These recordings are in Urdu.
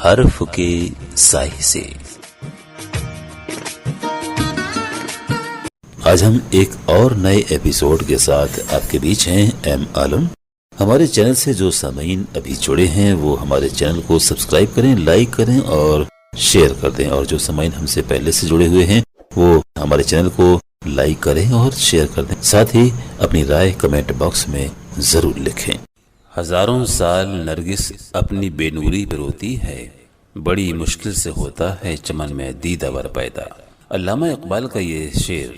حرف کے سائے سے۔ آج ہم ایک اور نئے ایپیسوڈ کے ساتھ آپ کے بیچ ہیں۔ ایم عالم، ہمارے چینل سے جو سامعین ابھی جڑے ہیں وہ ہمارے چینل کو سبسکرائب کریں، لائک کریں اور شیئر کر دیں، اور جو سامعین ہم سے پہلے سے جڑے ہوئے ہیں وہ ہمارے چینل کو لائک کریں اور شیئر کر دیں، ساتھ ہی اپنی رائے کمنٹ باکس میں ضرور لکھیں۔ ہزاروں سال نرگس اپنی بے نوری پہ روتی ہے، بڑی مشکل سے ہوتا ہے چمن میں دیدہ ور پیدا۔ علامہ اقبال کا یہ شعر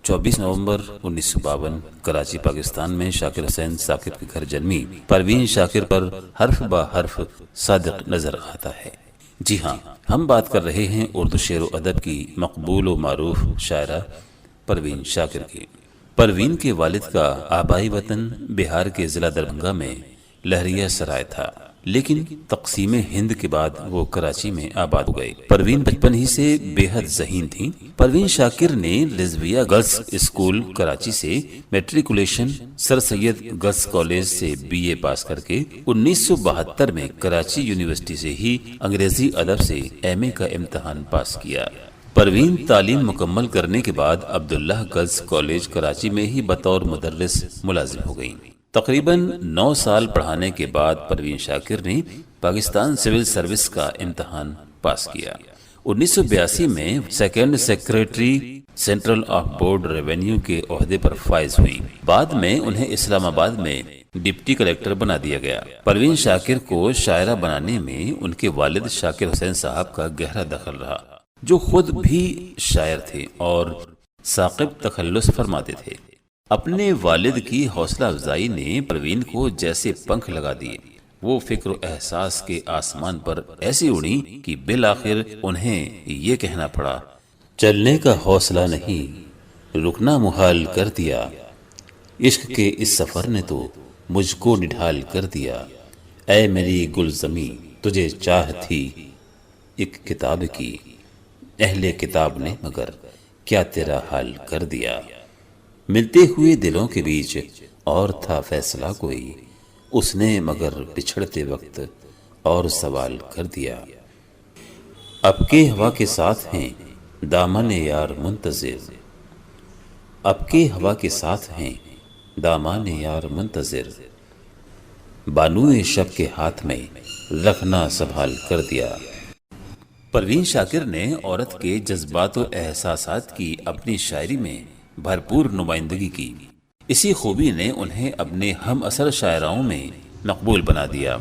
24 نومبر 1952 کراچی پاکستان میں شاکر حسین ثاقب کے گھر جنمی پروین شاکر پر حرف با حرف صادق نظر آتا ہے۔ جی ہاں، ہم بات کر رہے ہیں اردو شعر و ادب کی مقبول و معروف شاعرہ پروین شاکر کی۔ پروین کے والد کا آبائی وطن بہار کے ضلع دربھنگہ میں لہریہ سرائے تھا، لیکن تقسیم ہند کے بعد وہ کراچی میں آباد ہو گئی۔ پروین بچپن ہی سے بے حد ذہین تھی۔ پروین شاکر نے رضویہ گرلز اسکول کراچی سے میٹریکولیشن، سر سید گرلز کالج سے BA پاس کر کے 1972 میں کراچی یونیورسٹی سے ہی انگریزی ادب سے MA کا امتحان پاس کیا۔ پروین تعلیم مکمل کرنے کے بعد عبداللہ گرلز کالج کراچی میں ہی بطور مدرس ملازم ہو گئیں۔ تقریباً 9 سال پڑھانے کے بعد پروین شاکر نے پاکستان سول سروس کا امتحان پاس کیا۔ 1982 میں second secretary central of board revenue کے عہدے پر فائز ہوئی۔ بعد میں انہیں اسلام آباد میں ڈپٹی کلیکٹر بنا دیا گیا۔ پروین شاکر کو شاعرہ بنانے میں ان کے والد شاکر حسین صاحب کا گہرا دخل رہا، جو خود بھی شاعر تھے اور ثاقب تخلص فرماتے تھے۔ اپنے والد کی حوصلہ افزائی نے پروین کو جیسے پنکھ لگا دیے، وہ فکر و احساس کے آسمان پر ایسی اڑی کہ بالآخر انہیں یہ کہنا پڑا، چلنے کا حوصلہ نہیں، رکنا محال کر دیا، عشق کے اس سفر نے تو مجھ کو نڈھال کر دیا، اے میری گل زمیں تجھے چاہ تھی ایک کتاب کی، اہل کتاب نے مگر کیا تیرا حال کر دیا، ملتے ہوئے دلوں کے بیچ اور تھا فیصلہ کوئی، اس نے مگر بچھڑتے وقت اور سوال کر دیا، اب کے ہوا کے ساتھ ہیں دامن یار منتظر، اب کے ہوا کے ساتھ ہیں دامان یار منتظر، بانوئے شب کے ہاتھ میں رکھنا سنبھال کر دیا۔ پروین شاکر نے عورت کے جذبات و احساسات کی اپنی شاعری میں بھرپور نمائندگی کی۔ اسی خوبی نے انہیں اپنے ہم اثر شاعراؤں میں مقبول بنا دیا۔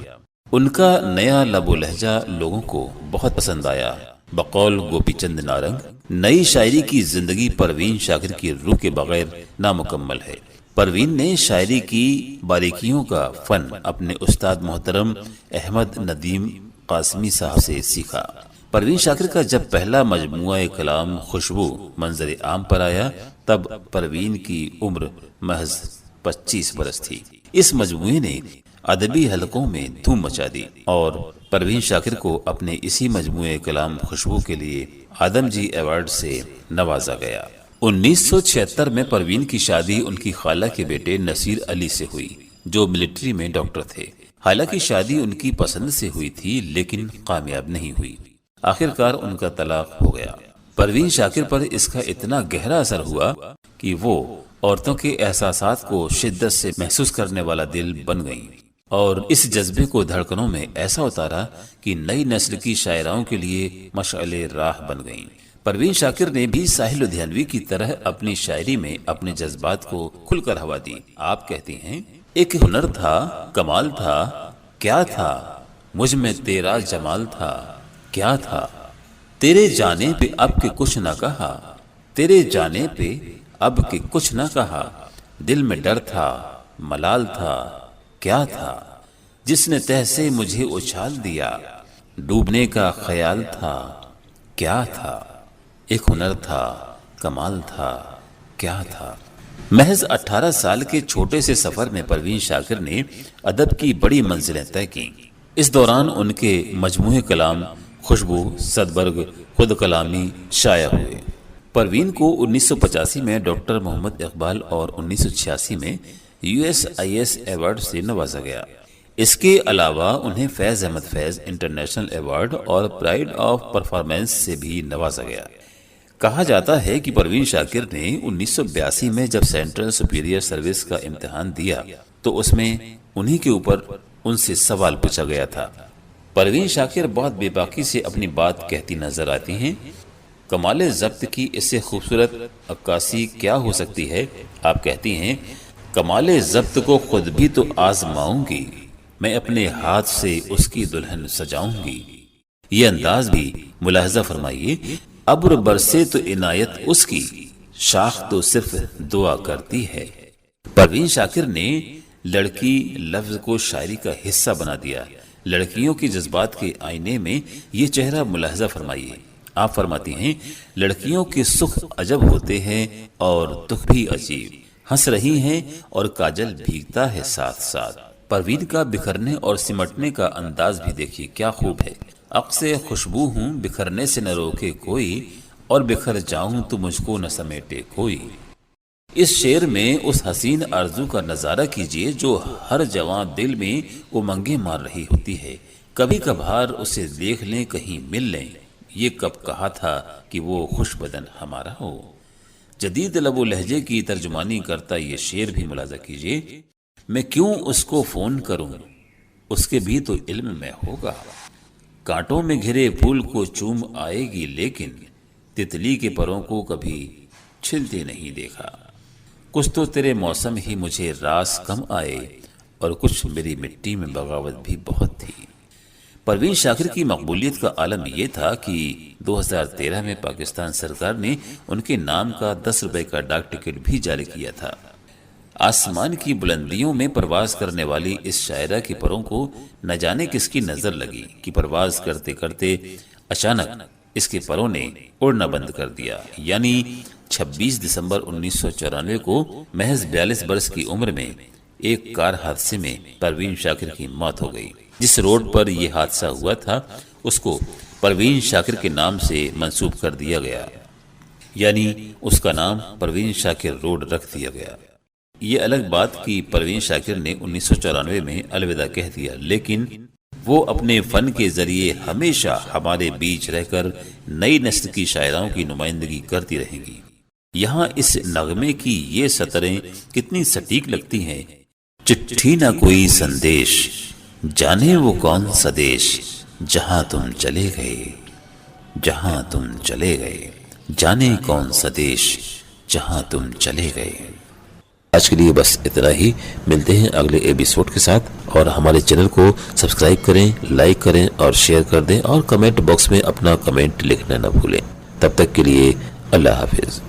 ان کا نیا لب و لہجہ لوگوں کو بہت پسند آیا۔ بقول گوپی چند نارنگ، نئی شاعری کی زندگی پروین شاکر کی روح کے بغیر نامکمل ہے۔ پروین نے شاعری کی باریکیوں کا فن اپنے استاد محترم احمد ندیم قاسمی صاحب سے سیکھا۔ پروین شاکر کا جب پہلا مجموعہ کلام خوشبو منظر عام پر آیا تب پروین کی عمر محض 25 برس تھی۔ اس مجموعے نے ادبی حلقوں میں دھوم مچا دی اور پروین شاکر کو اپنے اسی مجموعہ کلام خوشبو کے لیے آدم جی ایوارڈ سے نوازا گیا۔ 1976 میں پروین کی شادی ان کی خالہ کے بیٹے نصیر علی سے ہوئی، جو ملٹری میں ڈاکٹر تھے۔ حالانکہ شادی ان کی پسند سے ہوئی تھی لیکن کامیاب نہیں ہوئی، آخرکار ان کا طلاق ہو گیا۔ پروین شاکر پر اس کا اتنا گہرا اثر ہوا کہ وہ عورتوں کے احساسات کو شدت سے محسوس کرنے والا دل بن گئیں اور اس جذبے کو دھڑکنوں میں ایسا اتارا کہ نئی نسل کی شاعراؤں کے لیے مشعل راہ بن گئیں۔ پروین شاکر نے بھی ساحل لدھیانوی کی طرح اپنی شاعری میں اپنے جذبات کو کھل کر ہوا دی۔ آپ کہتی ہیں، ایک ہنر تھا، کمال تھا، کیا تھا مجھ میں تیرا جمال تھا، کیا تھا تیرے جانے پہ اب کے کچھ نہ کہا، تیرے جانے پہ اب کے کچھ نہ کہا، دل میں ڈر تھا، ملال تھا، کیا تھا جس نے تہ سے مجھے اچھال دیا، ڈوبنے کا خیال تھا، کیا تھا ایک ہنر تھا، کمال تھا، کیا تھا۔ محض 18 سال کے چھوٹے سے سفر میں پروین شاکر نے ادب کی بڑی منزلیں طے کی۔ اس دوران ان کے مجموعہ کلام خوشبو، صدبرگ، خود کلامی شائع ہوئے۔ پروین کو 1985 میں ڈاکٹر محمد اقبال اور 1986 میں USIS ایوارڈ سے نوازا گیا۔ اس کے علاوہ انہیں فیض احمد فیض انٹرنیشنل ایوارڈ اور پرائڈ آف پرفارمنس سے بھی نوازا گیا۔ کہا جاتا ہے کہ پروین شاکر نے 1982 میں جب سینٹرل سپیریئر سروس کا امتحان دیا تو اس میں انہی کے اوپر ان سے سوال پوچھا گیا تھا۔ پروین شاکر بہت بے باکی سے اپنی بات کہتی نظر آتی ہیں۔ کمال ضبط کی اس سے خوبصورت عکاسی کیا ہو سکتی ہے؟ آپ کہتی ہیں، کمال ضبط کو خود بھی تو آزماؤں گی، میں اپنے ہاتھ سے اس کی دلہن سجاؤں گی۔ یہ انداز بھی ملاحظہ فرمائیے، ابر برسے تو عنایت اس کی، شاخ تو صرف دعا کرتی ہے۔ پروین شاکر نے لڑکی لفظ کو شاعری کا حصہ بنا دیا۔ لڑکیوں کے جذبات کے آئینے میں یہ چہرہ ملاحظہ فرمائیے۔ آپ فرماتی ہیں، لڑکیوں کے سکھ عجب ہوتے ہیں اور دکھ بھی عجیب، ہنس رہی ہیں اور کاجل بھیگتا ہے ساتھ ساتھ۔ پروین کا بکھرنے اور سمٹنے کا انداز بھی دیکھیے کیا خوب ہے۔ عکس خوشبو ہوں بکھرنے سے نہ روکے کوئی، اور بکھر جاؤں تو مجھ کو نہ سمیٹے کوئی۔ اس شعر میں اس حسین آرزو کا نظارہ کیجئے جو ہر جوان دل میں امنگیں مار رہی ہوتی ہے۔ کبھی کبھار اسے دیکھ لیں، کہیں مل لیں، یہ کب کہا تھا کہ وہ خوش بدن ہمارا ہو۔ جدید لب و لہجے کی ترجمانی کرتا یہ شعر بھی ملاحظہ کیجئے۔ میں کیوں اس کو فون کروں، اس کے بھی تو علم میں ہوگا۔ کانٹوں میں گھرے پھول کو چوم آئے گی، لیکن تتلی کے پروں کو کبھی چھلتے نہیں دیکھا۔ کچھ تو تیرے موسم ہی مجھے راس کم آئے، اور کچھ میری مٹی میں بغاوت بھی بہت تھی۔ پروین شاکر کی مقبولیت کا عالم یہ تھا کہ 2013 میں پاکستان سرکار نے ان کے نام کا 10 روپے کا ڈاک ٹکٹ بھی جاری کیا تھا۔ آسمان کی بلندیوں میں پرواز کرنے والی اس شاعرہ کے پروں کو نہ جانے کس کی نظر لگی کہ پرواز کرتے کرتے اچانک اس کے پروں نے اڑنا بند کر دیا۔ یعنی 26 دسمبر 1994 کو محض 42 برس کی عمر میں ایک کار حادثے میں پروین شاکر کی موت ہو گئی۔ جس روڈ پر یہ حادثہ ہوا تھا اس کو پروین شاکر کے نام سے منسوب کر دیا گیا، یعنی اس کا نام پروین شاکر روڈ رکھ دیا گیا۔ یہ الگ بات کہ پروین شاکر نے 1994 میں الوداع کہہ دیا، لیکن وہ اپنے فن کے ذریعے ہمیشہ ہمارے بیچ رہ کر نئی نسل کی شاعراؤں کی نمائندگی کرتی رہیں گی۔ یہاں اس نغمے کی یہ سطریں کتنی سٹیک لگتی ہیں۔ چٹھی نہ کوئی سندیش، جانے وہ کون سا دیش، جہاں تم چلے گئے، جہاں تم چلے گئے، جانے کون سا دیش، جہاں تم چلے گئے۔ آج کے لیے بس اتنا ہی، ملتے ہیں اگلے ایپیسوڈ کے ساتھ، اور ہمارے چینل کو سبسکرائب کریں، لائک کریں اور شیئر کر دیں، اور کمنٹ باکس میں اپنا کمنٹ لکھنا نہ بھولیں۔ تب تک کے لیے اللہ حافظ۔